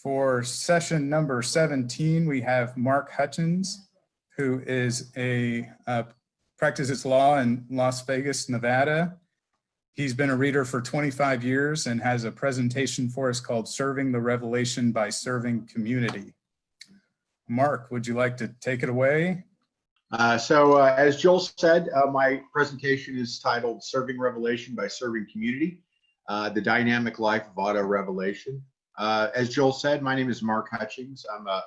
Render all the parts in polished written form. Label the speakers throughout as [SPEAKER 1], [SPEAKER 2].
[SPEAKER 1] For session number 17, we have Mark Hutchings, who is practices law in Las Vegas, Nevada. He's been a reader for 25 years and has a presentation for us called Serving the Revelation by Serving Community. Mark, would you like to take it away?
[SPEAKER 2] As Joel said, my presentation is titled Serving Revelation by Serving Community, the Dynamic Life of Auto Revelation. As Joel said, my name is Mark Hutchings. I'm a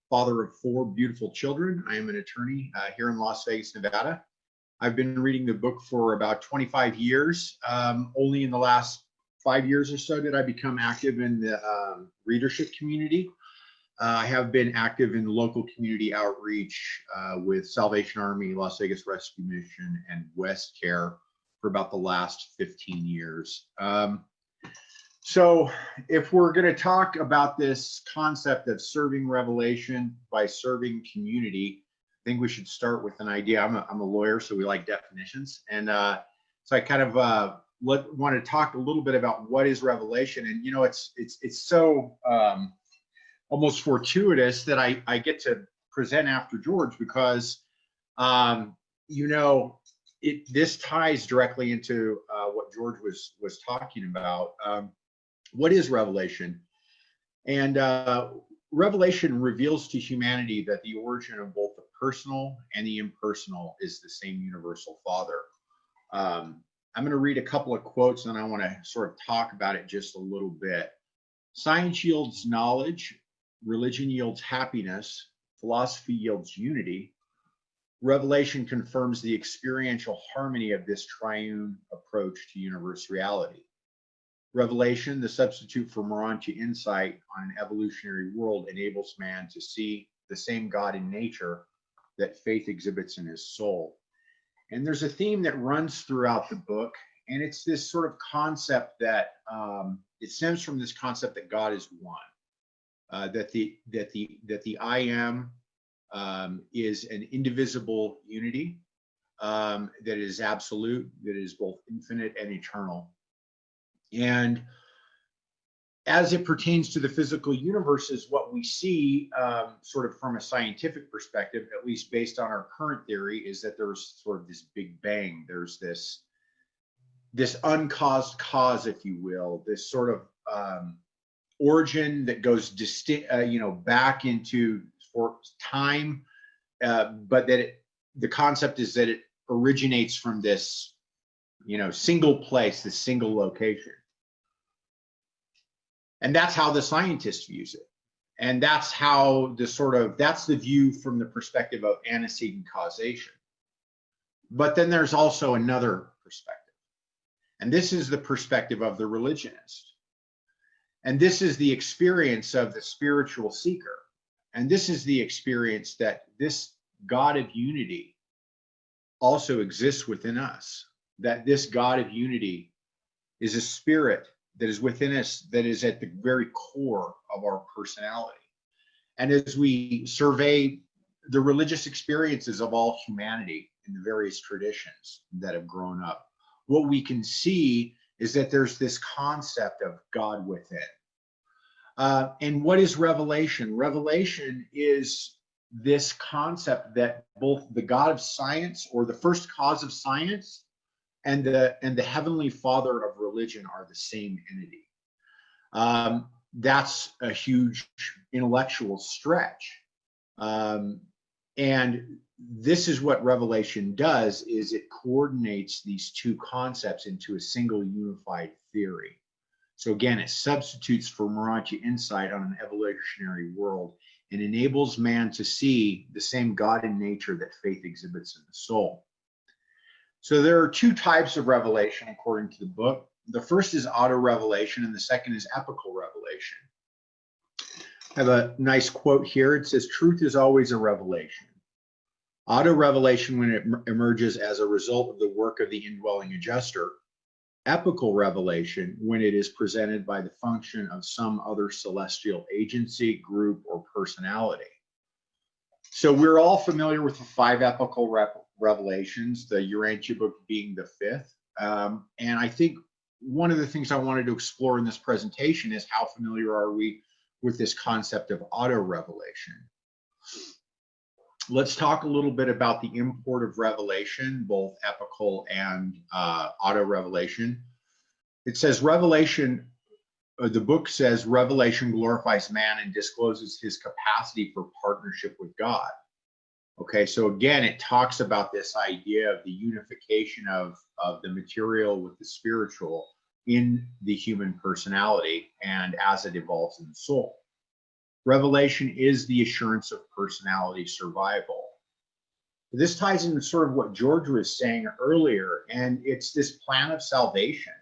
[SPEAKER 2] father of 4 beautiful children. I am an attorney here in Las Vegas, Nevada. I've been reading the book for about 25 years. Only in the last 5 years or so did I become active in the readership community. I have been active in local community outreach with Salvation Army, Las Vegas Rescue Mission, and West Care for about the last 15 years. So if we're going to talk about this concept of serving revelation by serving community, I think we should start with an idea. I'm a lawyer, so we like definitions. And so I kind of want to talk a little bit about what is revelation. And, you know, it's so almost fortuitous that I get to present after George because, you know, this ties directly into what George was talking about. What is revelation? And revelation reveals to humanity that the origin of both the personal and the impersonal is the same universal Father. I'm going to read a couple of quotes and I want to sort of talk about it just a little bit. Science yields knowledge, religion yields happiness, philosophy yields unity. Revelation confirms the experiential harmony of this triune approach to universe reality. Revelation, the substitute for Urantia insight on an evolutionary world, enables man to see the same God in nature that faith exhibits in his soul. And there's a theme that runs throughout the book, and it's this sort of concept that it stems from this concept that God is one, that the I am is an indivisible unity, that is absolute, that is both infinite and eternal. And as it pertains to the physical universe, is what we see sort of from a scientific perspective, at least based on our current theory, is that there's sort of this big bang. There's this uncaused cause, if you will, this sort of origin that goes back into time, but that the concept is that it originates from this, single place, this single location. And that's how the scientist views it. And that's how that's the view from the perspective of antecedent causation. But then there's also another perspective. And this is the perspective of the religionist. And this is the experience of the spiritual seeker. And this is the experience that this God of unity also exists within us. That this God of unity is a spirit that is within us, that is at the very core of our personality. And as we survey the religious experiences of all humanity in the various traditions that have grown up, what we can see is that there's this concept of God within. And what is revelation? Revelation is this concept that both the God of science, or the first cause of science, and the Heavenly Father of religion are the same entity. That's a huge intellectual stretch. And this is what revelation does, is it coordinates these two concepts into a single unified theory. So again, it substitutes for Urantia insight on an evolutionary world and enables man to see the same God in nature that faith exhibits in the soul. So there are 2 types of revelation according to the book. The first is auto-revelation and the second is epical revelation. I have a nice quote here. It says, "Truth is always a revelation. Auto-revelation when it emerges as a result of the work of the indwelling adjuster. Epical revelation when it is presented by the function of some other celestial agency, group, or personality." So we're all familiar with the 5 epical revelations, the Urantia book being the 5th. And I think one of the things I wanted to explore in this presentation is how familiar are we with this concept of auto-revelation. Let's talk a little bit about the import of revelation, both epical and auto-revelation. It says revelation, the book says revelation glorifies man and discloses his capacity for partnership with God. Okay, so again, it talks about this idea of the unification of the material with the spiritual in the human personality and as it evolves in the soul. Revelation is the assurance of personality survival. This ties into sort of what George was saying earlier, and it's this plan of salvation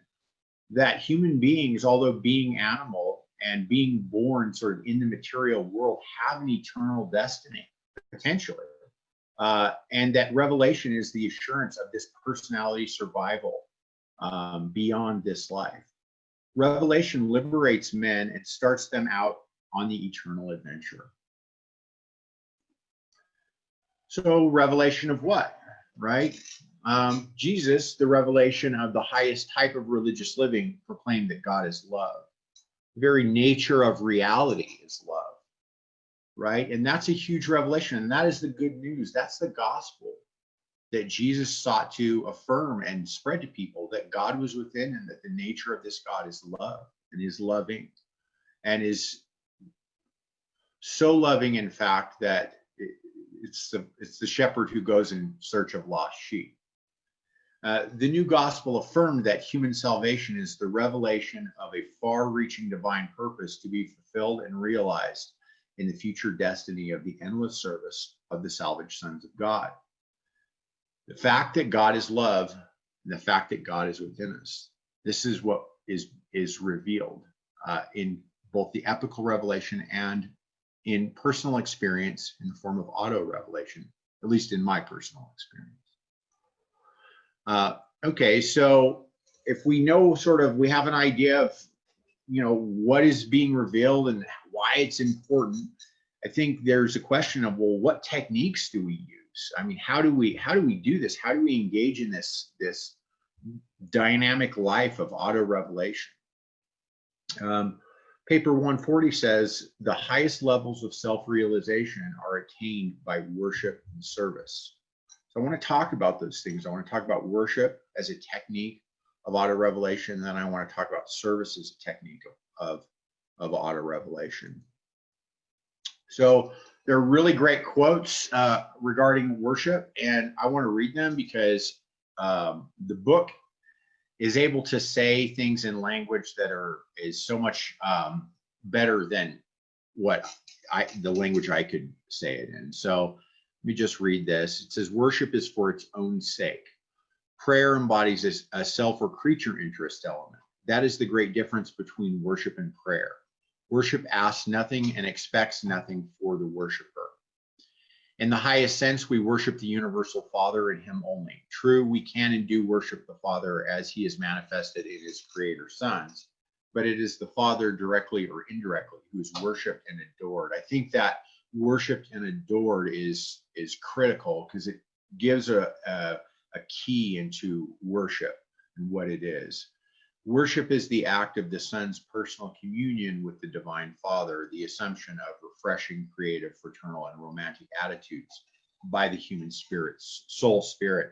[SPEAKER 2] that human beings, although being animal and being born sort of in the material world, have an eternal destiny, potentially. And that revelation is the assurance of this personality survival beyond this life. Revelation liberates men and starts them out on the eternal adventure. So revelation of what, right? Jesus, the revelation of the highest type of religious living, proclaimed that God is love. The very nature of reality is love, right? And that's a huge revelation. And that is the good news. That's the gospel that Jesus sought to affirm and spread to people, that God was within and that the nature of this God is love and is loving and is so loving, in fact, that it's the shepherd who goes in search of lost sheep. The new gospel affirmed that human salvation is the revelation of a far-reaching divine purpose to be fulfilled and realized in the future destiny of the endless service of the salvaged sons of God. The fact that God is love and the fact that God is within us, this is what is revealed in both the epical revelation and in personal experience in the form of auto-revelation, at least in my personal experience. Okay, so if we know sort of, we have an idea of, you know, what is being revealed and why it's important, I think there's a question of, well, what techniques do we use? I mean, how do we do this? How do we engage in this dynamic life of auto-revelation? Paper 140 says the highest levels of self-realization are attained by worship and service. So I want to talk about those things. I want to talk about worship as a technique of auto-revelation, and then I want to talk about service as a technique of auto-revelation. So there are really great quotes regarding worship, and I want to read them because the book is able to say things in language that is so much better than what the language I could say it in. So let me just read this. It says, worship is for its own sake. Prayer embodies a self or creature interest element. That is the great difference between worship and prayer. Worship asks nothing and expects nothing for the worshiper. In the highest sense, we worship the universal Father and Him only. True, we can and do worship the Father as He is manifested in His Creator sons, but it is the Father directly or indirectly who is worshipped and adored. I think that worshipped and adored is critical because it gives a key into worship and what it is. Worship is the act of the Son's personal communion with the Divine Father, the assumption of refreshing, creative, fraternal, and romantic attitudes by the human spirit's soul spirit.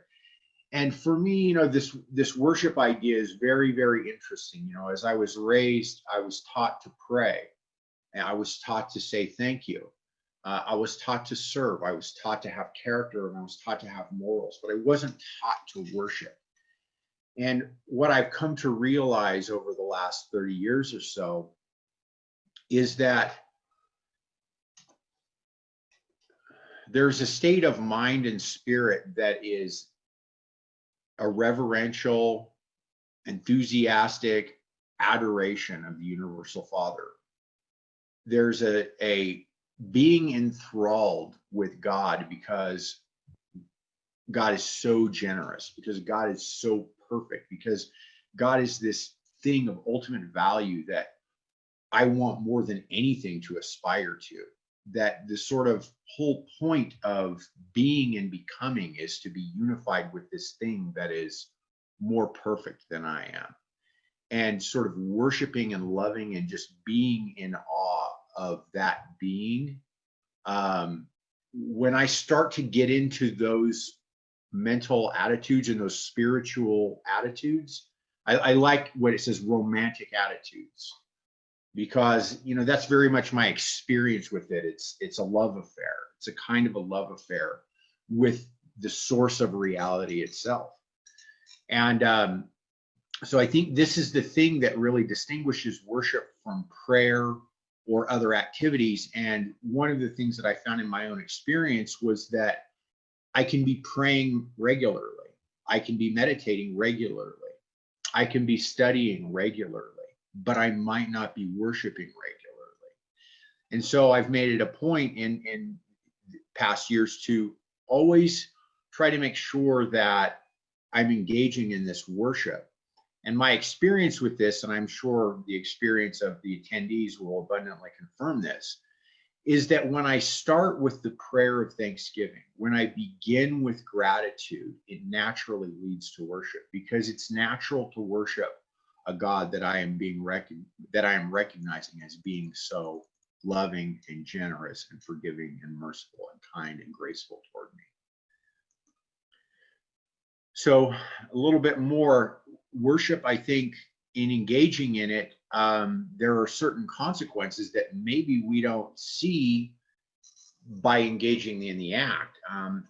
[SPEAKER 2] And for me, you know, this worship idea is very, very interesting. You know, as I was raised, I was taught to pray, and I was taught to say thank you. I was taught to serve. I was taught to have character, and I was taught to have morals, but I wasn't taught to worship. And what I've come to realize over the last 30 years or so is that there's a state of mind and spirit that is a reverential, enthusiastic adoration of the universal Father. There's a being enthralled with God because God is so generous, because God is so perfect, because God is this thing of ultimate value that I want more than anything to aspire to. That the sort of whole point of being and becoming is to be unified with this thing that is more perfect than I am. And sort of worshiping and loving and just being in awe of that being. When I start to get into those mental attitudes and those spiritual attitudes, I like what it says, romantic attitudes, because that's very much my experience with it. It's a love affair. It's a kind of a love affair with the source of reality itself. And so I think this is the thing that really distinguishes worship from prayer or other activities. And one of the things that I found in my own experience was that I can be praying regularly. I can be meditating regularly. I can be studying regularly, but I might not be worshiping regularly. And so I've made it a point in past years to always try to make sure that I'm engaging in this worship. And my experience with this, and I'm sure the experience of the attendees will abundantly confirm this, is that when I start with the prayer of thanksgiving, when I begin with gratitude, it naturally leads to worship, because it's natural to worship a God that I am recognizing as being so loving and generous and forgiving and merciful and kind and graceful toward me. So a little bit more worship, I think, in engaging in it, there are certain consequences that maybe we don't see by engaging in the act.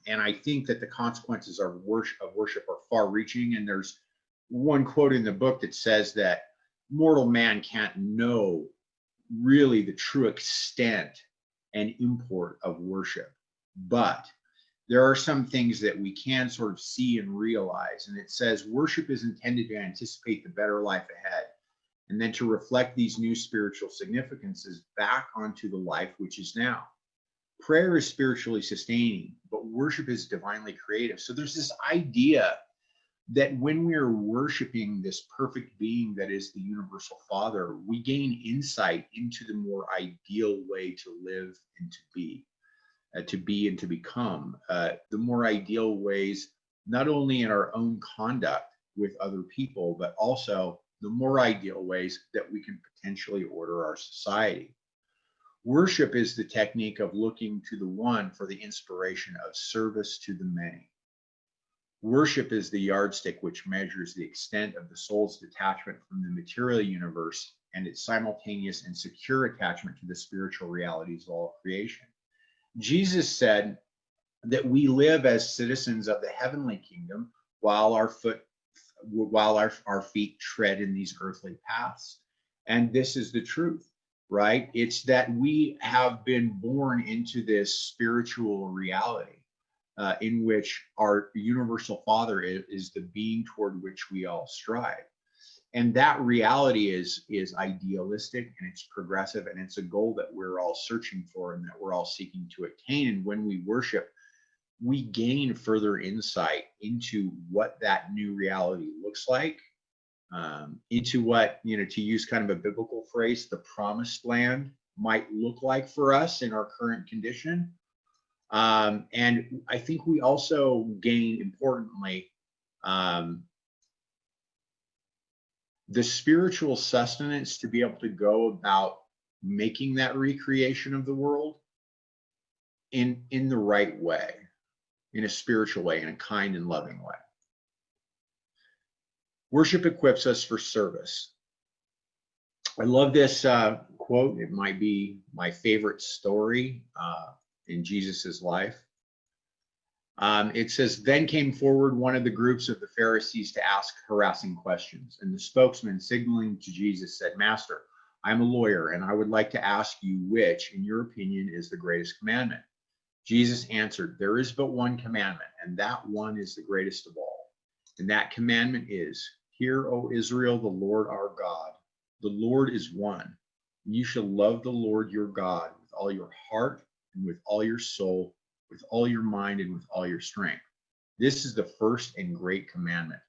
[SPEAKER 2] And I think that the consequences of worship are far-reaching. And there's one quote in the book that says that mortal man can't know really the true extent and import of worship, but there are some things that we can sort of see and realize. And it says worship is intended to anticipate the better life ahead, and then to reflect these new spiritual significances back onto the life which is now. Prayer is spiritually sustaining, but worship is divinely creative. So there's this idea that when we're worshiping this perfect being that is the universal Father, we gain insight into the more ideal way to live and to be and to become, the more ideal ways, not only in our own conduct with other people, but also the more ideal ways that we can potentially order our society. Worship is the technique of looking to the one for the inspiration of service to the many. Worship is the yardstick which measures the extent of the soul's detachment from the material universe and its simultaneous and secure attachment to the spiritual realities of all creation. Jesus said that we live as citizens of the heavenly kingdom while our feet tread in these earthly paths. And this is the truth, right? It's that we have been born into this spiritual reality in which our universal Father is the being toward which we all strive. And that reality is idealistic, and it's progressive, and it's a goal that we're all searching for and that we're all seeking to attain. And when we worship, we gain further insight into what that new reality looks like, into what, to use kind of a biblical phrase, the promised land might look like for us in our current condition. And I think we also gain, importantly, the spiritual sustenance to be able to go about making that recreation of the world in the right way, in a spiritual way, in a kind and loving way. Worship equips us for service. I love this quote. It might be my favorite story in Jesus's life. It says, then came forward one of the groups of the Pharisees to ask harassing questions. And the spokesman, signaling to Jesus, said, Master, I'm a lawyer, and I would like to ask you which, in your opinion, is the greatest commandment. Jesus answered, there is but one commandment, and that one is the greatest of all. And that commandment is, hear, O Israel, the Lord our God. The Lord is one. And you shall love the Lord your God with all your heart and with all your soul, with all your mind and with all your strength. This is the first and great commandment.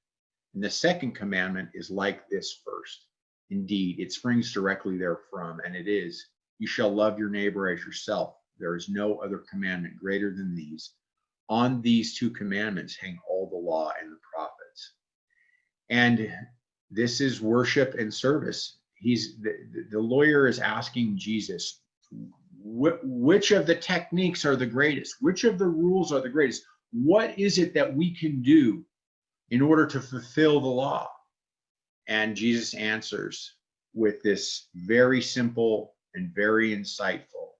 [SPEAKER 2] And the second commandment is like this first. Indeed, it springs directly therefrom, and it is, you shall love your neighbor as yourself. There is no other commandment greater than these. On these two commandments hang all the law and the prophets. And this is worship and service. The lawyer is asking Jesus, which of the techniques are the greatest? Which of the rules are the greatest? What is it that we can do in order to fulfill the law? And Jesus answers with this very simple and very insightful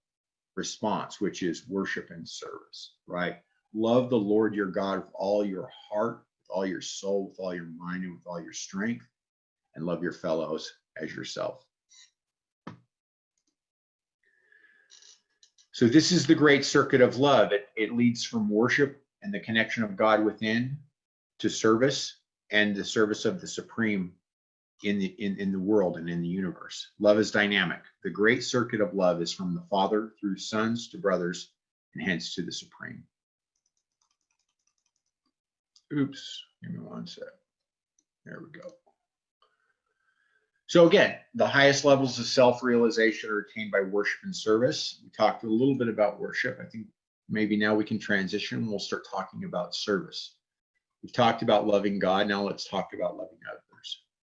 [SPEAKER 2] response, which is worship and service, right? Love the Lord your God with all your heart, with all your soul, with all your mind, and with all your strength, and love your fellows as yourself. So this is the great circuit of love. It leads from worship and the connection of God within to service and the service of the supreme in the world and in the universe. Love is dynamic. The great circuit of love is from the Father through sons to brothers and hence to the supreme. Oops, give me one sec. There we go. So again, the highest levels of self-realization are attained by worship and service. We talked a little bit about worship. I think maybe now we can transition and we'll start talking about service. We've talked about loving God. Now let's talk about loving others.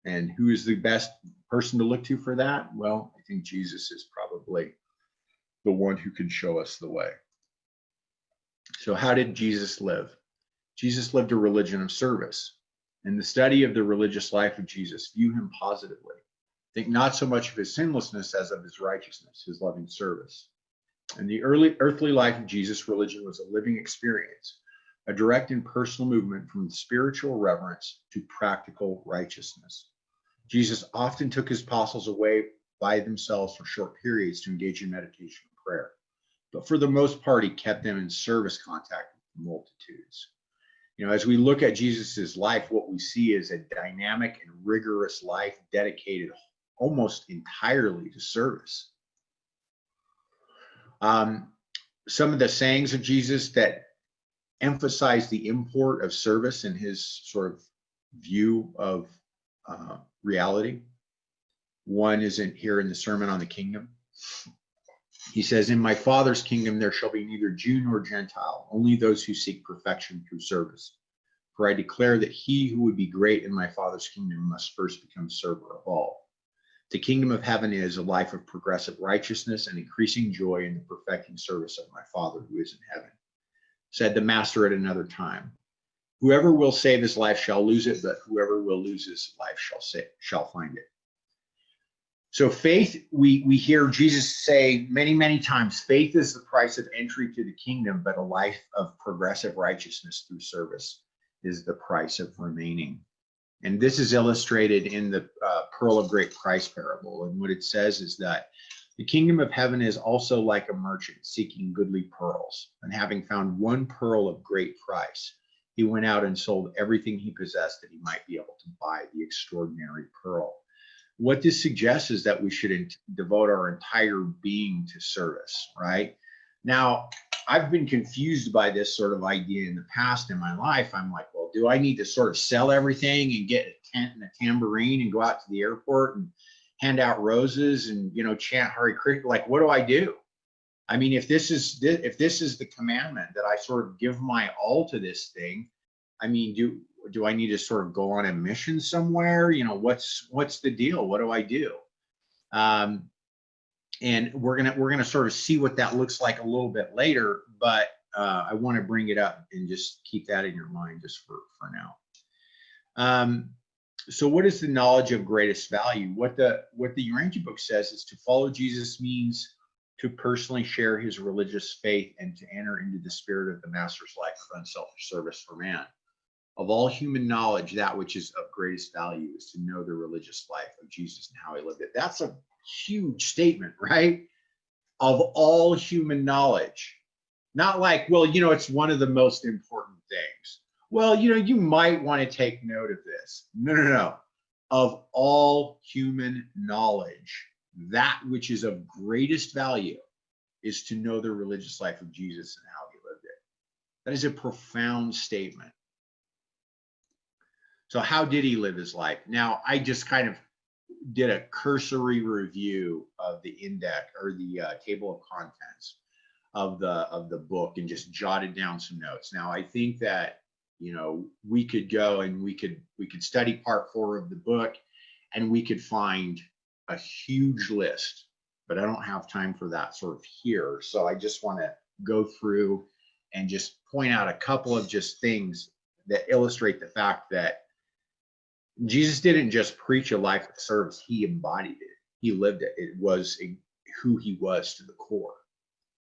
[SPEAKER 2] And who is the best person to look to for that? Well, I think Jesus is probably the one who can show us the way. So how did Jesus live? Jesus lived a religion of service. In the study of the religious life of Jesus, view him positively. Think not so much of his sinlessness as of his righteousness, his loving service. In the early earthly life of Jesus, religion was a living experience, a direct and personal movement from spiritual reverence to practical righteousness. Jesus often took his apostles away by themselves for short periods to engage in meditation and prayer. But for the most part, he kept them in service contact with the multitudes. You know, as we look at Jesus's life, what we see is a dynamic and rigorous life dedicated almost entirely to service. Some of the sayings of Jesus that emphasize the import of service in his sort of view of reality. One is here in the Sermon on the Kingdom. He says, in my Father's kingdom, there shall be neither Jew nor Gentile, only those who seek perfection through service. For I declare that he who would be great in my Father's kingdom must first become server of all. The kingdom of heaven is a life of progressive righteousness and increasing joy in the perfecting service of my Father who is in heaven. Said the Master at another time, whoever will save his life shall lose it, but whoever will lose his life shall find it. So faith, we hear Jesus say many, many times, faith is the price of entry to the kingdom, but a life of progressive righteousness through service is the price of remaining. And this is illustrated in the Pearl of Great Price parable. And what it says is that the kingdom of heaven is also like a merchant seeking goodly pearls. And having found one pearl of great price, he went out and sold everything he possessed that he might be able to buy the extraordinary pearl. What this suggests is that we should devote our entire being to service, right? Now, I've been confused by this sort of idea in the past in my life. I'm like, well, do I need to sort of sell everything and get a tent and a tambourine and go out to the airport and hand out roses and, you know, chant Hare Krishna? Like, what do I do? I mean, if this is the commandment that I sort of give my all to this thing, I mean, do I need to sort of go on a mission somewhere? You know, what's the deal? What do I do? And we're gonna sort of see what that looks like a little bit later, but I want to bring it up and just keep that in your mind just for now. So what is the knowledge of greatest value? What the Urantia book says is to follow Jesus means to personally share his religious faith and to enter into the spirit of the Master's life of unselfish service for man. Of all human knowledge, that which is of greatest value is to know the religious life of Jesus and how he lived it. That's a huge statement, right? Of all human knowledge. Not like, well, you know, it's one of the most important things. Well, you know, you might want to take note of this. No. Of all human knowledge, that which is of greatest value is to know the religious life of Jesus and how he lived it. That is a profound statement. So how did he live his life? Now, I just kind of did a cursory review of the index or the table of contents of the book and just jotted down some notes. Now, I think that, you know, we could go and we could study part 4 of the book and we could find a huge list but I don't have time for that sort of here. So I just want to go through and just point out a couple of just things that illustrate the fact that Jesus didn't just preach a life of service, he embodied it. He lived it. It was who he was to the core.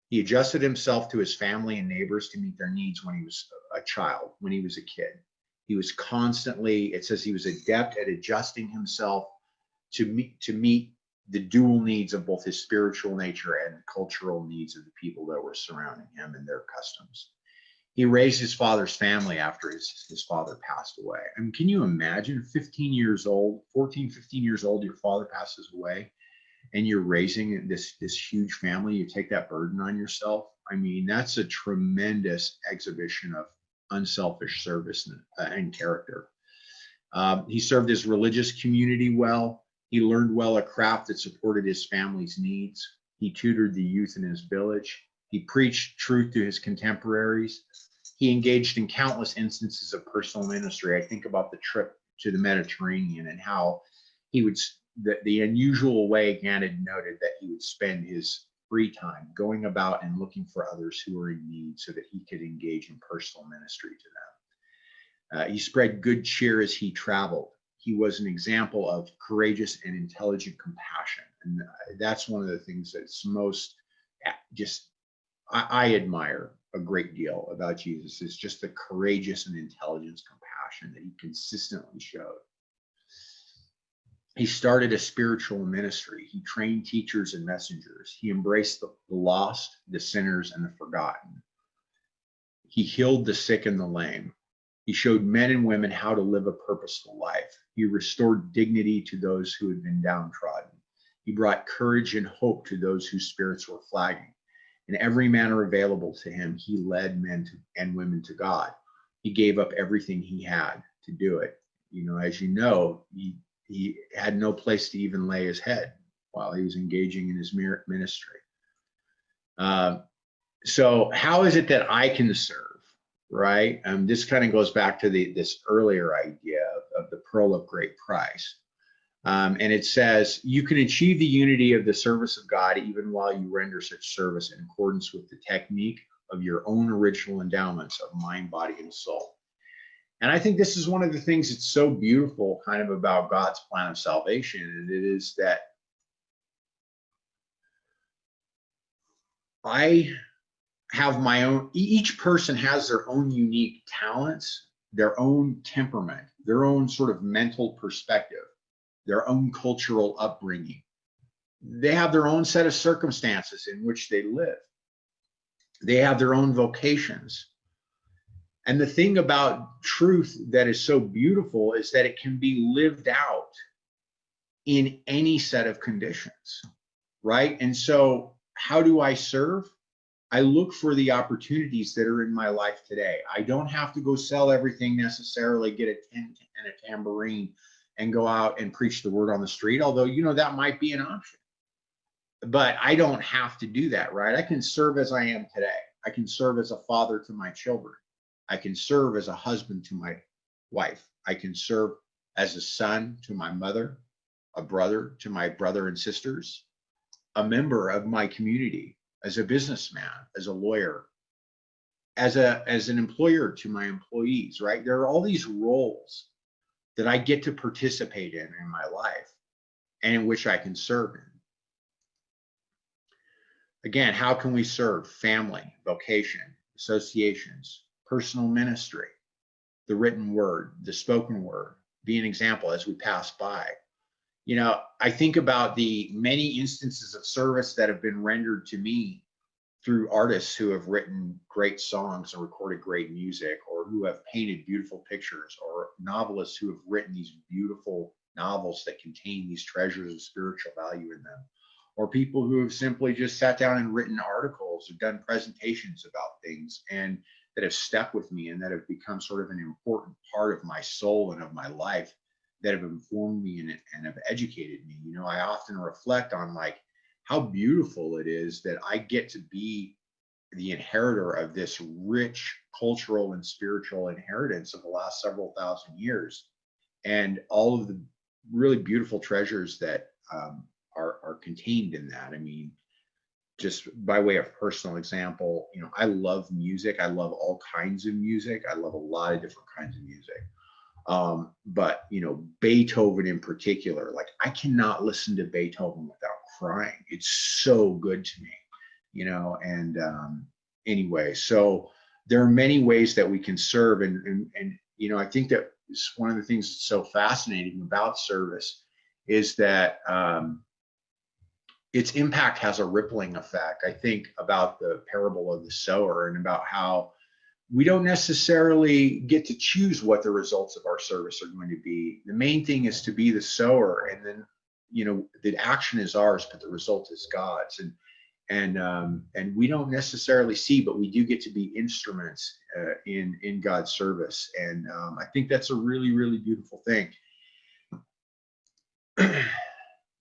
[SPEAKER 2] He adjusted himself to his family and neighbors to meet their needs when he was a child, when he was a kid. He was constantly, it says he was adept at adjusting himself to meet the dual needs of both his spiritual nature and the cultural needs of the people that were surrounding him and their customs. He raised his father's family after his father passed away. I mean, can you imagine 15 years old, 14, 15 years old, your father passes away and you're raising this huge family, you take that burden on yourself. I mean, that's a tremendous exhibition of unselfish service and character. He served his religious community well. He learned well a craft that supported his family's needs. He tutored the youth in his village. He preached truth to his contemporaries. He engaged in countless instances of personal ministry. I think about the trip to the Mediterranean and how he would, the unusual way Gannon noted that he would spend his free time going about and looking for others who were in need so that he could engage in personal ministry to them. He spread good cheer as he traveled. He was an example of courageous and intelligent compassion. And that's one of the things that's most just, I admire a great deal about Jesus, is just the courageous and intelligent compassion that he consistently showed. He started a spiritual ministry. He trained teachers and messengers. He embraced the lost, the sinners, and the forgotten. He healed the sick and the lame. He showed men and women how to live a purposeful life. He restored dignity to those who had been downtrodden. He brought courage and hope to those whose spirits were flagging. In every manner available to him, he led men and women to God. He gave up everything he had to do it. You know, as you know, he had no place to even lay his head while he was engaging in his ministry. So how is it that I can serve? Right? This kind of goes back to this earlier idea of the pearl of great price. And it says, you can achieve the unity of the service of God even while you render such service in accordance with the technique of your own original endowments of mind, body, and soul. And I think this is one of the things that's so beautiful kind of about God's plan of salvation. And it is that I have my own, each person has their own unique talents, their own temperament, their own sort of mental perspective, their own cultural upbringing. They have their own set of circumstances in which they live. They have their own vocations. And the thing about truth that is so beautiful is that it can be lived out in any set of conditions, right? And so how do I serve? I look for the opportunities that are in my life today. I don't have to go sell everything necessarily, get a tent and a tambourine and go out and preach the word on the street, although, you know, that might be an option. But I don't have to do that, right? I can serve as I am today. I can serve as a father to my children. I can serve as a husband to my wife. I can serve as a son to my mother, a brother to my brother and sisters, a member of my community, as a businessman, as a lawyer, as an employer to my employees, right? There are all these roles that I get to participate in my life and in which I can serve in. Again, how can we serve? Family, vocation, associations, personal ministry, the written word, the spoken word, be an example as we pass by. You know, I think about the many instances of service that have been rendered to me through artists who have written great songs and recorded great music, or who have painted beautiful pictures, or novelists who have written these beautiful novels that contain these treasures of spiritual value in them, or people who have simply just sat down and written articles or done presentations about things and that have stuck with me and that have become sort of an important part of my soul and of my life, that have informed me and have educated me. You know, I often reflect on like how beautiful it is that I get to be the inheritor of this rich cultural and spiritual inheritance of the last several thousand years, and all of the really beautiful treasures that are contained in that. I mean, just by way of personal example, you know, I love music. I love all kinds of music. I love a lot of different kinds of music. But, you know, Beethoven in particular, like I cannot listen to Beethoven without crying. It's so good to me, you know, and anyway, so there are many ways that we can serve. And you know, I think that is one of the things that's so fascinating about service is that its impact has a rippling effect. I think about the parable of the sower and about how we don't necessarily get to choose what the results of our service are going to be. The main thing is to be the sower, and then, you know, the action is ours, but the result is God's. And we don't necessarily see, but we do get to be instruments in God's service. And I think that's a really, really beautiful thing.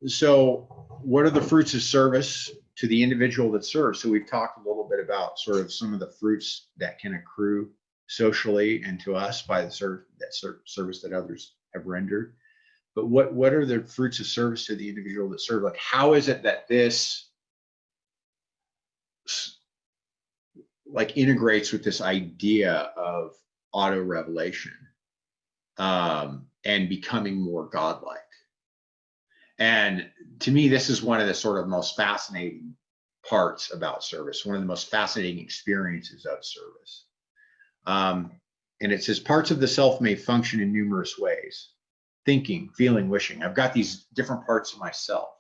[SPEAKER 2] So what are the fruits of service to the individual that serves? So we've talked a little bit about sort of some of the fruits that can accrue socially and to us by the service that others have rendered. But what are the fruits of service to the individual that serve? Like, how is it that this like integrates with this idea of auto revelation and becoming more godlike? And to me, this is one of the sort of most fascinating parts about service, one of the most fascinating experiences of service. And it says parts of the self may function in numerous ways: thinking, feeling, wishing. I've got these different parts of myself,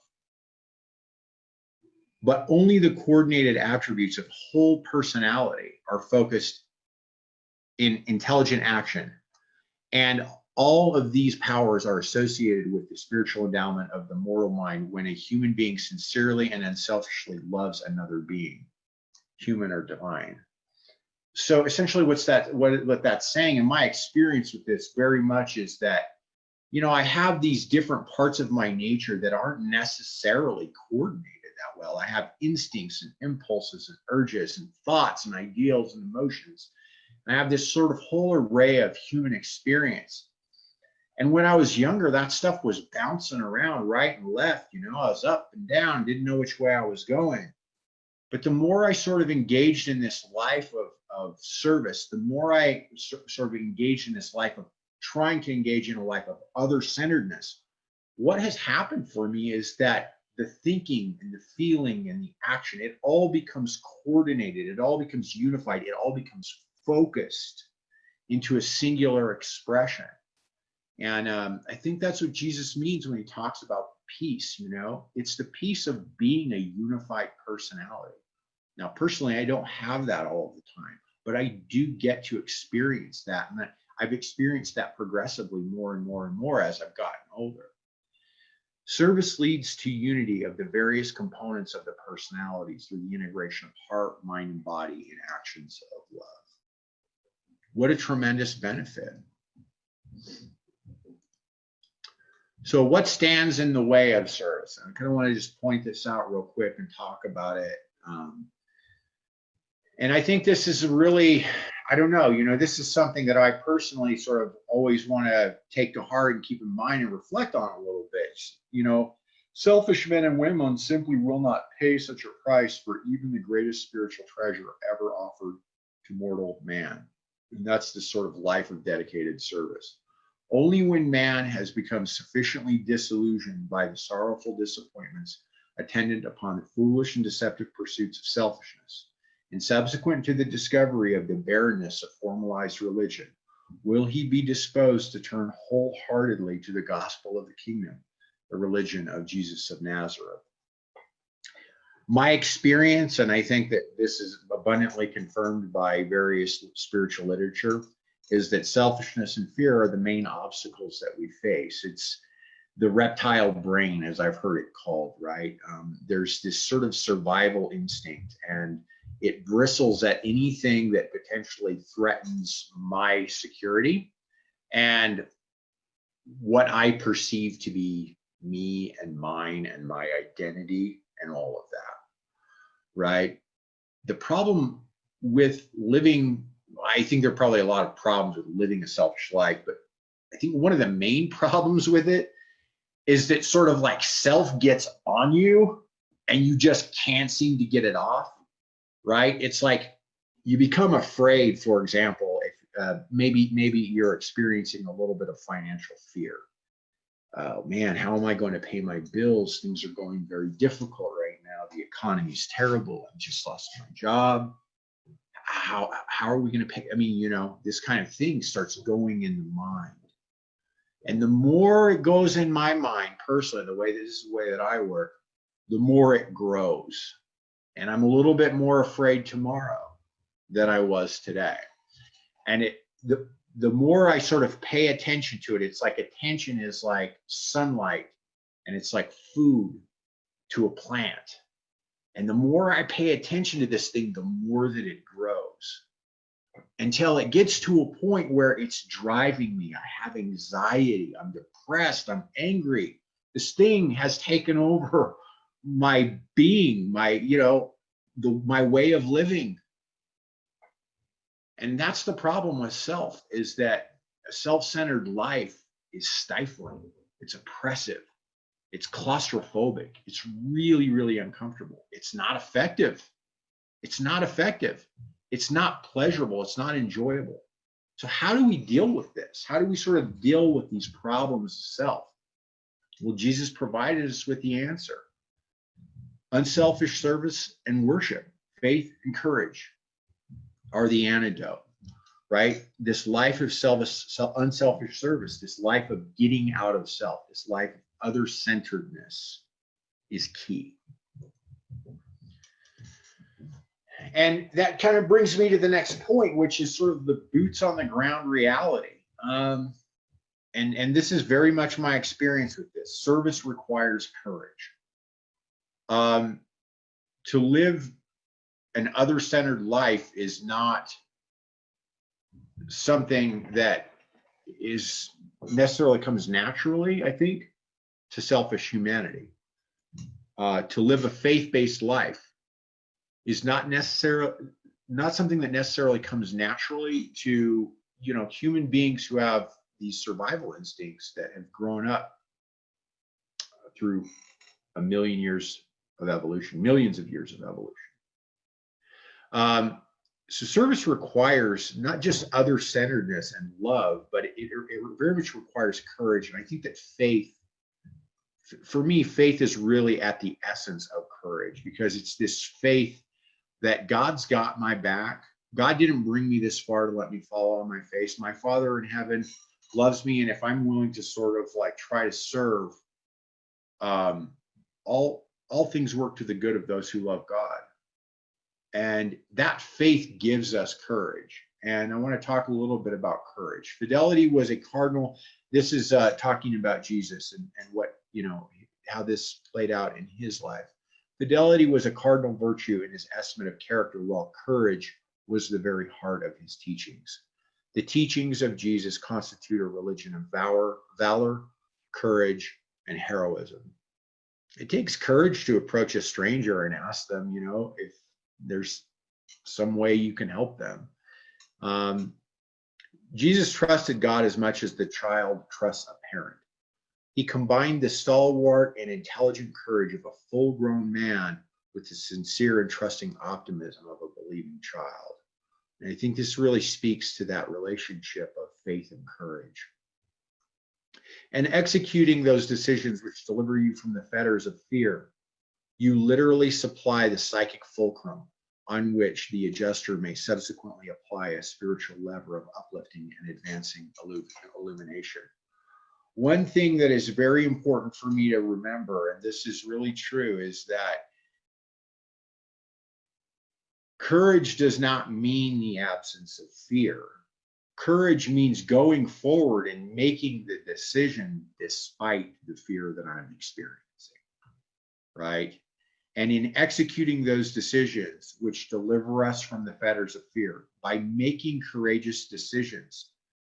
[SPEAKER 2] but only the coordinated attributes of whole personality are focused in intelligent action. And all of these powers are associated with the spiritual endowment of the mortal mind when a human being sincerely and unselfishly loves another being, human or divine. So essentially what that's saying in my experience with this very much is that, you know, I have these different parts of my nature that aren't necessarily coordinated that well. I have instincts and impulses and urges and thoughts and ideals and emotions. And I have this sort of whole array of human experience. And when I was younger, that stuff was bouncing around right and left. You know, I was up and down, didn't know which way I was going. But the more I sort of engaged in this life of service, the more I sort of engaged in this life of trying to engage in a life of other-centeredness, what has happened for me is that the thinking and the feeling and the action, it all becomes coordinated, it all becomes unified, it all becomes focused into a singular expression. And I think that's what Jesus means when he talks about peace. You know, it's the peace of being a unified personality. Now, personally, I don't have that all the time, but I do get to experience that. And I've experienced that progressively more and more and more as I've gotten older. Service leads to unity of the various components of the personality through the integration of heart, mind, and body in actions of love. What a tremendous benefit. So what stands in the way of service? I kind of want to just point this out real quick and talk about it. And I think this is really, I don't know, you know, this is something that I personally sort of always want to take to heart and keep in mind and reflect on a little bit. You know, selfish men and women simply will not pay such a price for even the greatest spiritual treasure ever offered to mortal man. And that's the sort of life of dedicated service. Only when man has become sufficiently disillusioned by the sorrowful disappointments attendant upon the foolish and deceptive pursuits of selfishness, and subsequent to the discovery of the barrenness of formalized religion, will he be disposed to turn wholeheartedly to the gospel of the kingdom, the religion of Jesus of Nazareth. My experience, and I think that this is abundantly confirmed by various spiritual literature, is that selfishness and fear are the main obstacles that we face. It's the reptile brain, as I've heard it called, right? There's this sort of survival instinct, and it bristles at anything that potentially threatens my security and what I perceive to be me and mine and my identity and all of that, right? The problem with living, I think there are probably a lot of problems with living a selfish life, but I think one of the main problems with it is that sort of like self gets on you and you just can't seem to get it off, right? It's like you become afraid, for example, if maybe you're experiencing a little bit of financial fear. Oh man, how am I going to pay my bills? Things are going very difficult right now. The economy's terrible. I just lost my job. How are we going to pay? I mean, you know, this kind of thing starts going in the mind. And the more it goes in my mind personally, this is the way that I work, the more it grows. And I'm a little bit more afraid tomorrow than I was today. And the more I sort of pay attention to it, it's like attention is like sunlight and it's like food to a plant. And the more I pay attention to this thing, the more that it grows until it gets to a point where it's driving me. I have anxiety, I'm depressed, I'm angry. This thing has taken over my being, my way of living. And that's the problem with self, is that a self-centered life is stifling. It's oppressive. It's claustrophobic. It's really, really uncomfortable. It's not effective. It's not effective. It's not pleasurable. It's not enjoyable. So how do we deal with this? How do we sort of deal with these problems of self? Well, Jesus provided us with the answer. Unselfish service and worship, faith and courage are the antidote, right? This life of unselfish service, this life of getting out of self, this life of other-centeredness is key. And that kind of brings me to the next point, which is sort of the boots on the ground reality. And this is very much my experience with this. Service requires courage. To live an other-centered life is not something that is necessarily comes naturally, I think, to selfish humanity. To live a faith-based life is not something that necessarily comes naturally to, you know, human beings who have these survival instincts that have grown up through a million years of evolution, millions of years of evolution. So service requires not just other-centeredness and love, but it very much requires courage. And I think that faith, for me, faith is really at the essence of courage, because it's this faith that God's got my back. God didn't bring me this far to let me fall on my face. My Father in heaven loves me, and if I'm willing to sort of like try to serve, all things work to the good of those who love God. And that faith gives us courage. And I want to talk a little bit about courage. Fidelity was a cardinal. This is talking about Jesus and what, you know, how this played out in his life. Fidelity was a cardinal virtue in his estimate of character, while courage was the very heart of his teachings. The teachings of Jesus constitute a religion of valor, courage, and heroism. It takes courage to approach a stranger and ask them, you know, if there's some way you can help them. Jesus trusted God as much as the child trusts a parent. He combined the stalwart and intelligent courage of a full-grown man with the sincere and trusting optimism of a believing child. And I think this really speaks to that relationship of faith and courage. And executing those decisions which deliver you from the fetters of fear, you literally supply the psychic fulcrum on which the adjuster may subsequently apply a spiritual lever of uplifting and advancing illumination. One thing that is very important for me to remember, and this is really true, is that courage does not mean the absence of fear. Courage means going forward and making the decision despite the fear that I'm experiencing, right? And in executing those decisions, which deliver us from the fetters of fear, by making courageous decisions,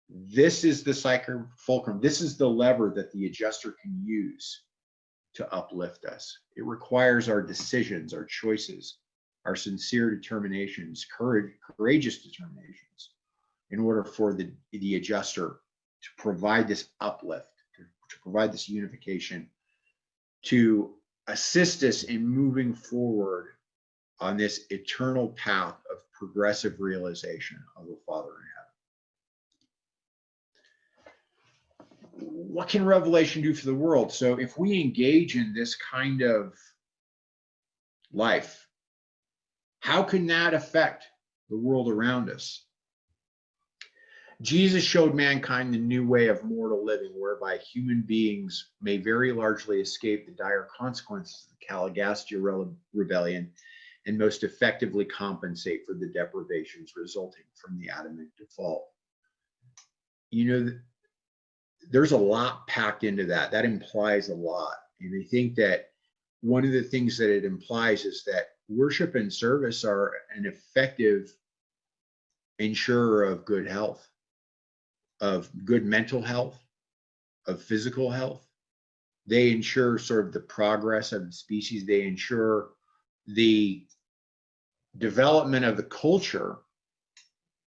[SPEAKER 2] this is the psychic fulcrum. This is the lever that the adjuster can use to uplift us. It requires our decisions, our choices, our sincere determinations, courageous determinations, in order for the adjuster to provide this uplift, to to provide this unification to assist us in moving forward on this eternal path of progressive realization of the Father in heaven. What can revelation do for the world? So if we engage in this kind of life, how can that affect the world around us? Jesus showed mankind the new way of mortal living, whereby human beings may very largely escape the dire consequences of the Caligastia rebellion and most effectively compensate for the deprivations resulting from the Adamic default. You know, there's a lot packed into that. That implies a lot. And I think that one of the things that it implies is that worship and service are an effective ensurer of good health, of good mental health, of physical health. They ensure sort of the progress of the species. They ensure the development of the culture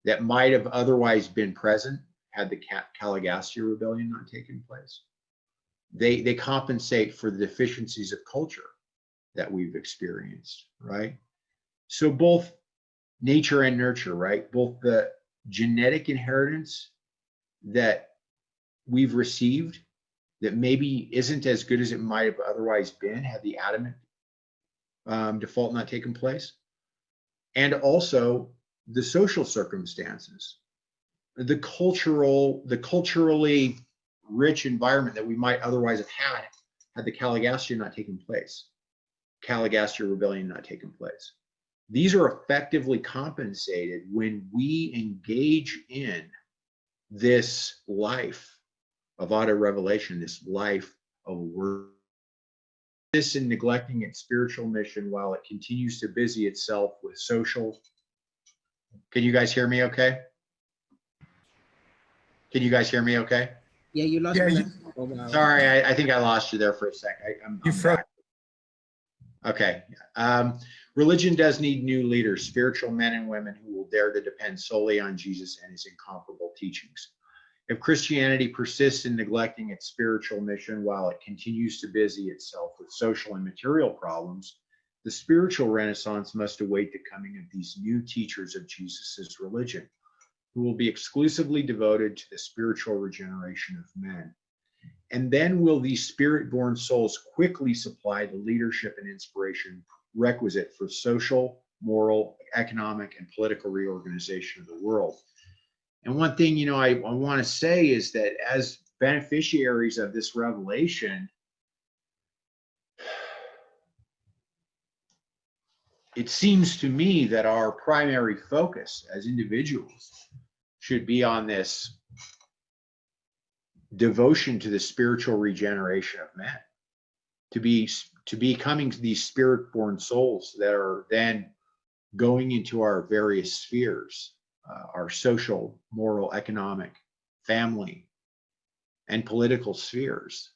[SPEAKER 2] that might have otherwise been present had the Caligastia rebellion not taken place. They compensate for the deficiencies of culture that we've experienced, right? So both nature and nurture, right? Both the genetic inheritance that we've received that maybe isn't as good as it might have otherwise been had the Adamic default not taken place, and also the social circumstances, the culturally rich environment that we might otherwise have had the Caligastia not taken place, Caligastia rebellion not taken place. These are effectively compensated when we engage in this life of auto revelation, this life of work. This in neglecting its spiritual mission while it continues to busy itself with social. Can you guys hear me okay? Can you guys hear me okay?
[SPEAKER 3] Yeah, you lost me for a while.
[SPEAKER 2] Sorry, I think I lost you there for a sec. I'm back. Okay. Religion does need new leaders, spiritual men and women who will dare to depend solely on Jesus and his incomparable teachings. If Christianity persists in neglecting its spiritual mission while it continues to busy itself with social and material problems, the spiritual renaissance must await the coming of these new teachers of Jesus's religion, who will be exclusively devoted to the spiritual regeneration of men. And then will these spirit-born souls quickly supply the leadership and inspiration requisite for social, moral, economic, and political reorganization of the world. And one thing, you know, I want to say is that as beneficiaries of this revelation, it seems to me that our primary focus as individuals should be on this devotion to the spiritual regeneration of men, to becoming these spirit-born souls that are then going into our various spheres, our social, moral, economic, family, and political spheres,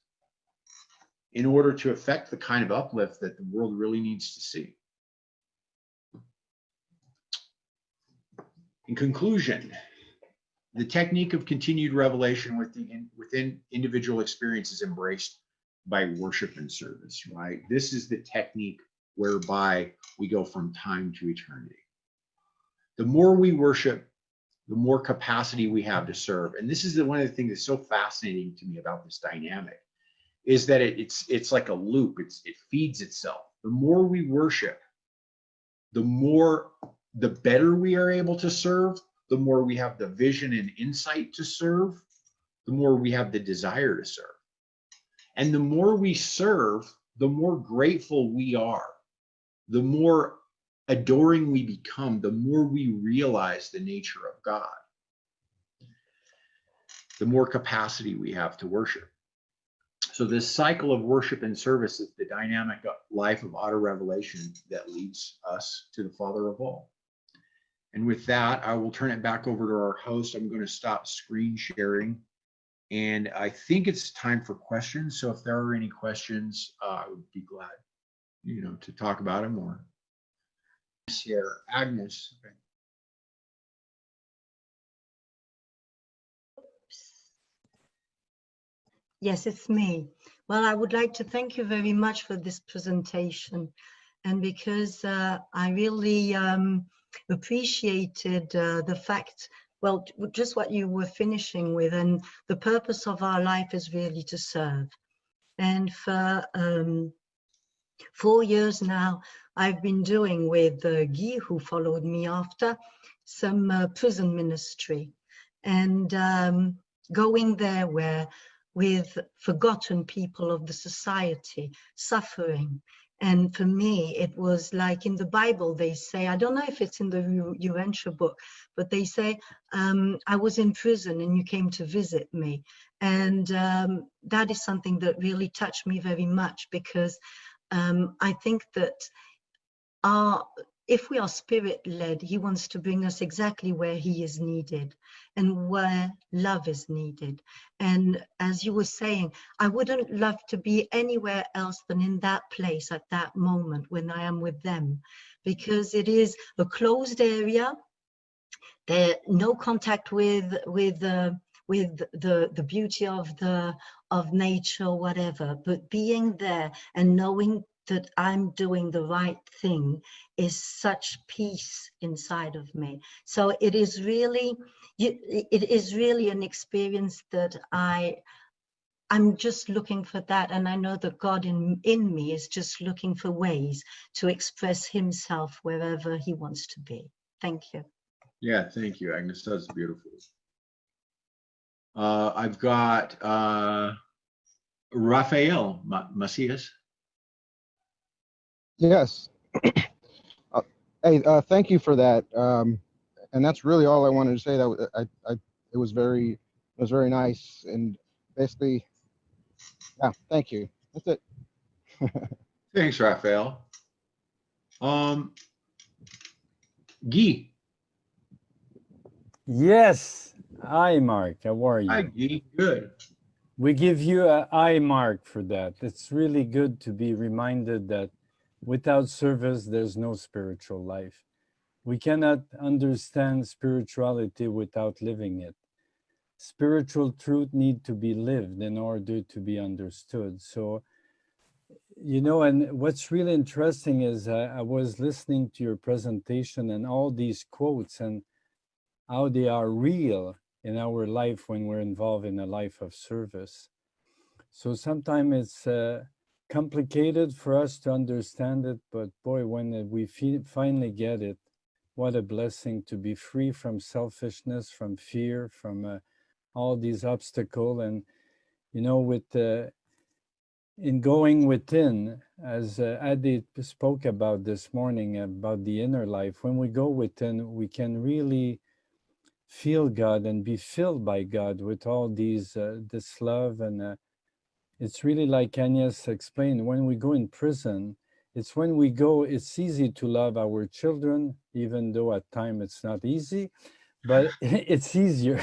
[SPEAKER 2] in order to affect the kind of uplift that the world really needs to see. In conclusion, the technique of continued revelation within individual experience is embraced by worship and service, right? This is the technique whereby we go from time to eternity. The more we worship, the more capacity we have to serve. And this is one of the things that's so fascinating to me about this dynamic, is that it's like a loop. It feeds itself. The more we worship, the better we are able to serve, the more we have the vision and insight to serve, the more we have the desire to serve. And the more we serve, the more grateful we are, the more adoring we become, the more we realize the nature of God, the more capacity we have to worship. So this cycle of worship and service is the dynamic life of auto revelation that leads us to the Father of all. And with that, I will turn it back over to our host. I'm going to stop screen sharing. And I think it's time for questions. So if there are any questions, I would be glad, to talk about them or here. Agnes. Okay.
[SPEAKER 4] Yes, it's me. Well, I would like to thank you very much for this presentation. And because I really appreciated the fact, well, just what you were finishing with, and the purpose of our life is really to serve. And for 4 years now, I've been doing with Guy, who followed me after, some prison ministry. And going there where with forgotten people of the society suffering. And for me, it was like in the Bible, they say, I don't know if it's in the Urantia book, but they say, I was in prison and you came to visit me. And that is something that really touched me very much, because I think that if we are spirit-led, he wants to bring us exactly where he is needed and where love is needed. And as you were saying, I wouldn't love to be anywhere else than in that place at that moment when I am with them, because it is a closed area. There no contact with the beauty of nature, whatever, but being there and knowing that I'm doing the right thing is such peace inside of me. So it is really an experience that I'm just looking for that, and I know that God in me is just looking for ways to express himself wherever he wants to be. Thank you.
[SPEAKER 2] Yeah, thank you, Agnes. That's beautiful. I've got Rafael Macias.
[SPEAKER 5] Yes. Hey, thank you for that. And that's really all I wanted to say. That it was very nice. And basically, yeah, thank you. That's it.
[SPEAKER 2] Thanks, Rafael. Guy.
[SPEAKER 6] Yes. Hi, Mark. How are you?
[SPEAKER 2] Hi, Guy. Good.
[SPEAKER 6] We give you a I mark for that. It's really good to be reminded that without service, there's no spiritual life. We cannot understand spirituality without living it. Spiritual truth need to be lived in order to be understood. So, you know, and what's really interesting is I was listening to your presentation and all these quotes and how they are real in our life when we're involved in a life of service. So sometimes it's complicated for us to understand it, but boy, when we finally get it, what a blessing to be free from selfishness, from fear, from all these obstacles. And, you know, with in going within, as Adi spoke about this morning, about the inner life, when we go within, we can really feel God and be filled by God with all these, this love. And it's really like Agnes explained, when we go in prison, it's when we go, it's easy to love our children, even though at times it's not easy, but it's easier.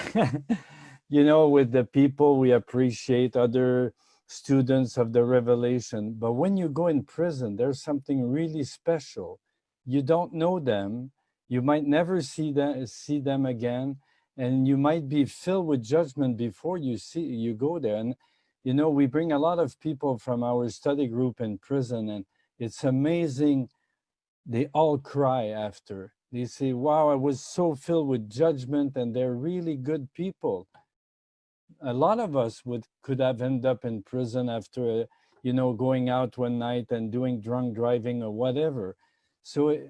[SPEAKER 6] You know, with the people we appreciate, other students of the revelation. But when you go in prison, there's something really special. You don't know them. You might never see them again. And you might be filled with judgment before you go there. And, you know, we bring a lot of people from our study group in prison, and it's amazing. They all cry after. They say, wow, I was so filled with judgment, and they're really good people. A lot of us could have ended up in prison after, you know, going out one night and doing drunk driving or whatever. So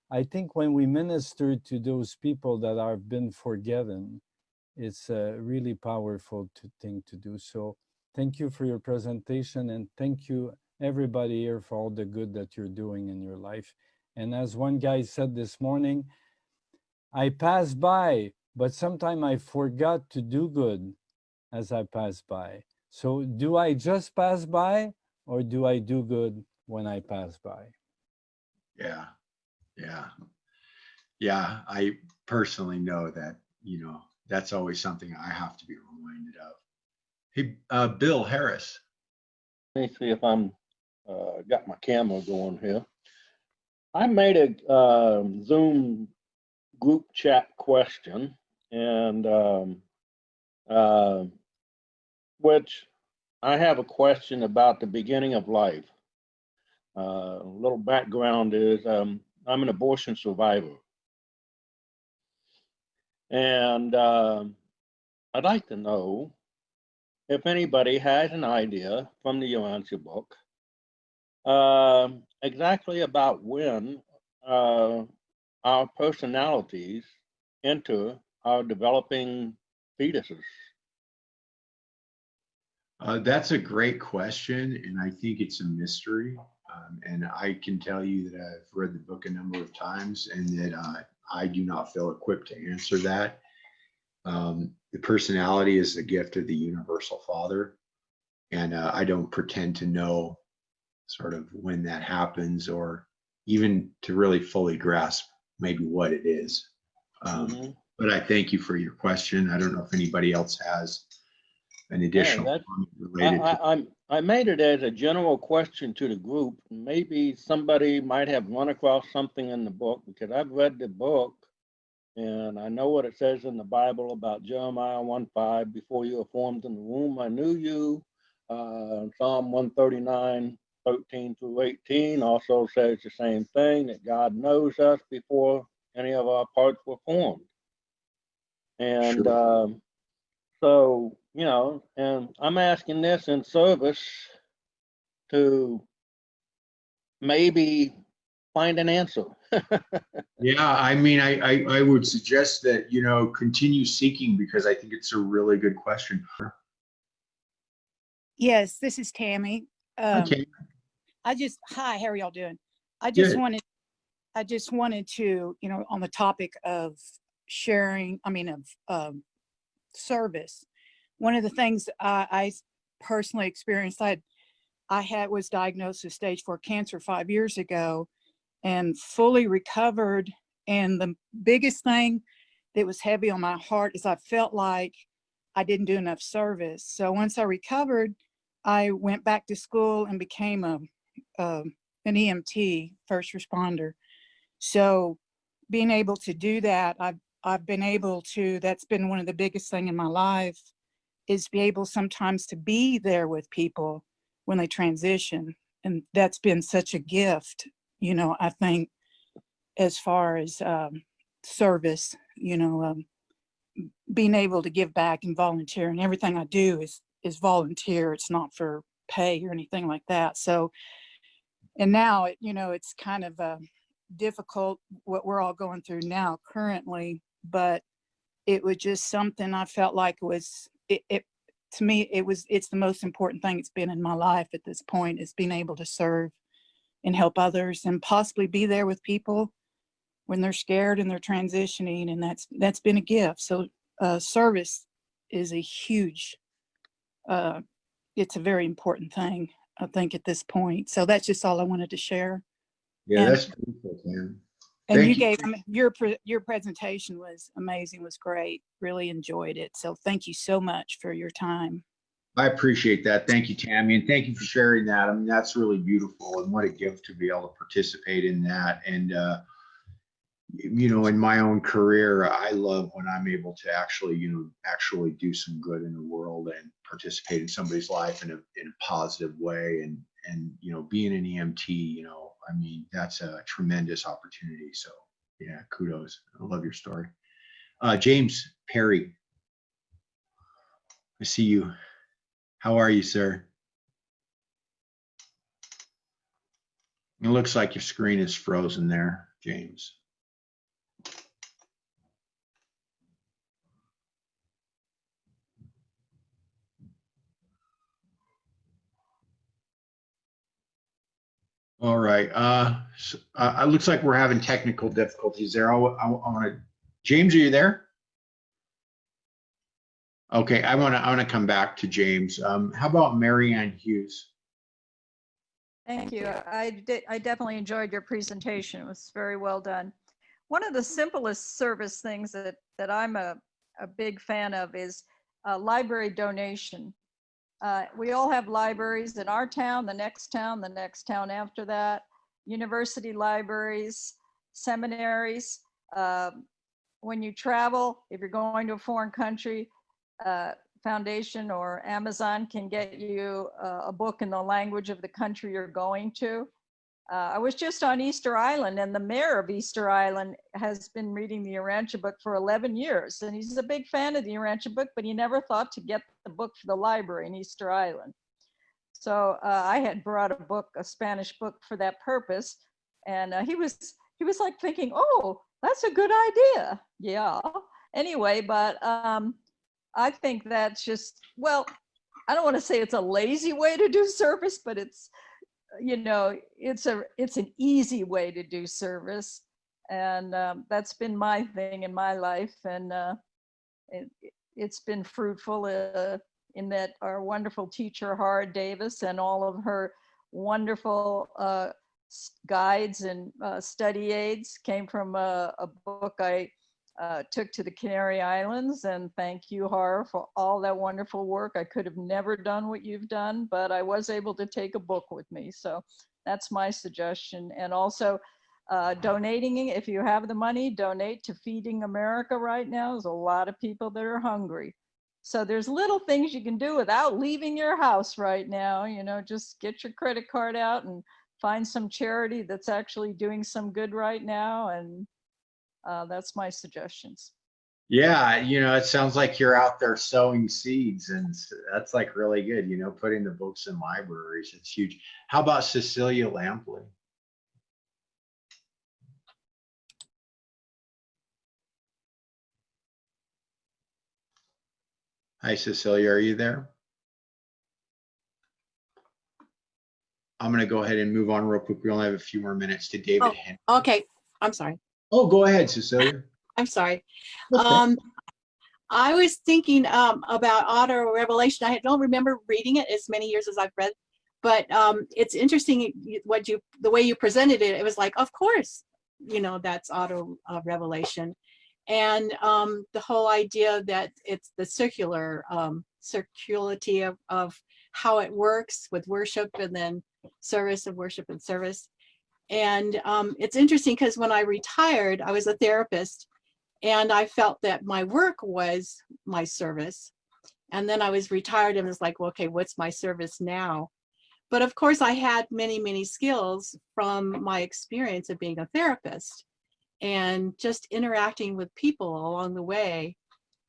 [SPEAKER 6] I think when we minister to those people that have been forgiven, it's a really powerful thing to do. So thank you for your presentation, and thank you everybody here for all the good that you're doing in your life. And as one guy said this morning, I pass by, but sometimes I forgot to do good as I pass by. So do I just pass by, or do I do good when I pass by?
[SPEAKER 2] Yeah, yeah, yeah. I personally know that, you know, that's always something I have to be reminded of. Hey, Bill Harris.
[SPEAKER 7] Let me see if I'm got my camera going here. I made a Zoom group chat question, and which I have a question about the beginning of life. A little background is I'm an abortion survivor. And I'd like to know if anybody has an idea from the Urantia book exactly about when our personalities enter our developing fetuses.
[SPEAKER 2] That's a great question, and I think it's a mystery. And I can tell you that I've read the book a number of times, and that I do not feel equipped to answer that. The personality is the gift of the universal Father, and I don't pretend to know sort of when that happens, or even to really fully grasp maybe what it is. But I thank you for your question. I don't know if anybody else has an additional comment related to.
[SPEAKER 7] I made it as a general question to the group. Maybe somebody might have run across something in the book, because I've read the book and I know what it says in the Bible about Jeremiah 1:5, before you were formed in the womb, I knew you. Psalm 139, 13 through 18 also says the same thing, that God knows us before any of our parts were formed. And
[SPEAKER 2] Sure.
[SPEAKER 7] so, you know, and I'm asking this in service to maybe find an answer.
[SPEAKER 2] Yeah, I mean, I would suggest that, you know, continue seeking, because I think it's a really good question.
[SPEAKER 8] Yes, this is Tammy.
[SPEAKER 2] Okay,
[SPEAKER 8] Hi, how are y'all doing? I just
[SPEAKER 2] good.
[SPEAKER 8] wanted to, you know, on the topic of sharing, of service. One of the things I personally experienced, was diagnosed with stage 4 cancer 5 years ago, and fully recovered. And the biggest thing that was heavy on my heart is I felt like I didn't do enough service. So once I recovered, I went back to school and became an EMT, first responder. So being able to do that, I've been able to, that's been one of the biggest thing in my life, is be able sometimes to be there with people when they transition. And that's been such a gift, you know, I think, as far as service, you know, being able to give back and volunteer, and everything I do is volunteer. It's not for pay or anything like that. So, and now it, you know, it's kind of difficult what we're all going through now currently, but it was just something I felt like was, to me, it's the most important thing it's been in my life at this point, is being able to serve and help others, and possibly be there with people when they're scared and they're transitioning. And that's been a gift. So service is a huge, it's a very important thing, I think, at this point. So that's just all I wanted to share.
[SPEAKER 2] Yeah,
[SPEAKER 8] And,
[SPEAKER 2] that's beautiful, man.
[SPEAKER 8] and
[SPEAKER 2] Thank
[SPEAKER 8] you
[SPEAKER 2] you.
[SPEAKER 8] gave, your presentation was amazing, was great. Really enjoyed it. So thank you so much for your time.
[SPEAKER 2] I appreciate that. Thank you, Tammy, and thank you for sharing that. I mean, that's really beautiful, and what a gift to be able to participate in that. And you know, in my own career, I love when I'm able to actually, you know, actually do some good in the world and participate in somebody's life in a positive way. And you know, being an EMT, you know, I mean, that's a tremendous opportunity. So yeah, kudos. I love your story. James Perry, I see you. How are you, sir? It looks like your screen is frozen there, James. All right. It looks like we're having technical difficulties there. I want to. James, are you there? Okay, I want to come back to James. How about Marianne Hughes?
[SPEAKER 9] Thank you. I definitely enjoyed your presentation. It was very well done. One of the simplest service things that I'm a big fan of is library donation. We all have libraries in our town, the next town after that, university libraries, seminaries. When you travel, if you're going to a foreign country, Foundation or Amazon can get you a book in the language of the country you're going to. I was just on Easter Island, and the mayor of Easter Island has been reading the Urantia book for 11 years. And he's a big fan of the Urantia book, but he never thought to get the book for the library in Easter Island. So I had brought a book, a Spanish book for that purpose. And he was like thinking, oh, that's a good idea. Yeah. Anyway, but I think that's just, well, I don't want to say it's a lazy way to do service, but it's, you know, it's an easy way to do service. And that's been my thing in my life. And it's been fruitful in that our wonderful teacher, Hara Davis, and all of her wonderful guides and study aids came from a book I took to the Canary Islands. And thank you, Hara, for all that wonderful work. I could have never done what you've done, but I was able to take a book with me. So that's my suggestion. And also donating, if you have the money, donate to Feeding America right now. There's a lot of people that are hungry. So there's little things you can do without leaving your house right now. You know, just get your credit card out and find some charity that's actually doing some good right now. And that's my suggestions.
[SPEAKER 2] Yeah, you know, it sounds like you're out there sowing seeds, and that's like really good, you know, putting the books in libraries. It's huge. How about Cecilia Lampley? Hi, Cecilia, are you there? I'm going to go ahead and move on real quick. We only have a few more minutes to David Henry.
[SPEAKER 10] Okay, I'm sorry.
[SPEAKER 2] Oh, go ahead, Cecilia.
[SPEAKER 10] I'm sorry.
[SPEAKER 2] Okay.
[SPEAKER 10] I was thinking about auto revelation. I don't remember reading it as many years as I've read, but it's interesting the way you presented it. It was like, of course, you know, that's auto revelation, and the whole idea that it's the circularity of how it works with worship and then service and worship and service. And it's interesting because when I retired, I was a therapist, and I felt that my work was my service. And then I was retired and was like, well, okay, what's my service now? But of course, I had many, many skills from my experience of being a therapist. And just interacting with people along the way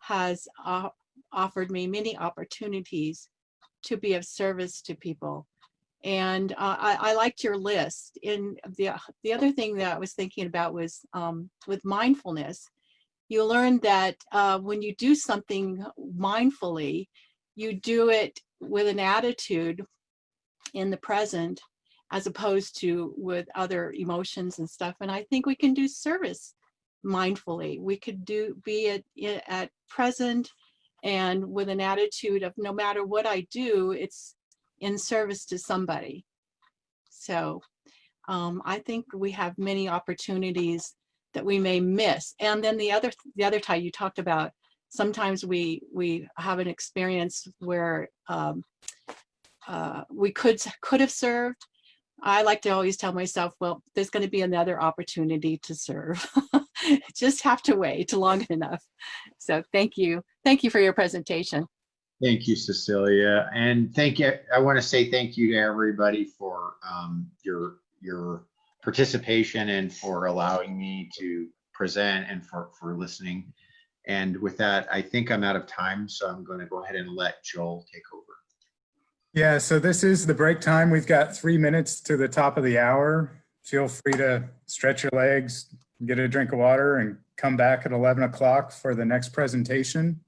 [SPEAKER 10] has offered me many opportunities to be of service to people. And I liked your list. And the other thing that I was thinking about was with mindfulness. You learn that when you do something mindfully, you do it with an attitude in the present, as opposed to with other emotions and stuff. And I think we can do service mindfully. We could be at present and with an attitude of no matter what I do, it's in service to somebody. So I think we have many opportunities that we may miss. And then the other time you talked about, sometimes we have an experience where we could have served. I like to always tell myself, well, there's going to be another opportunity to serve. Just have to wait long enough. So thank you for your presentation.
[SPEAKER 2] Thank you, Cecilia, and thank you. I want to say thank you to everybody for your participation and for allowing me to present and for listening. And with that, I think I'm out of time, so I'm going to go ahead and let Joel take over.
[SPEAKER 1] Yeah, so this is the break time. We've got 3 minutes to the top of the hour. Feel free to stretch your legs, get a drink of water, and come back at 11 o'clock for the next presentation.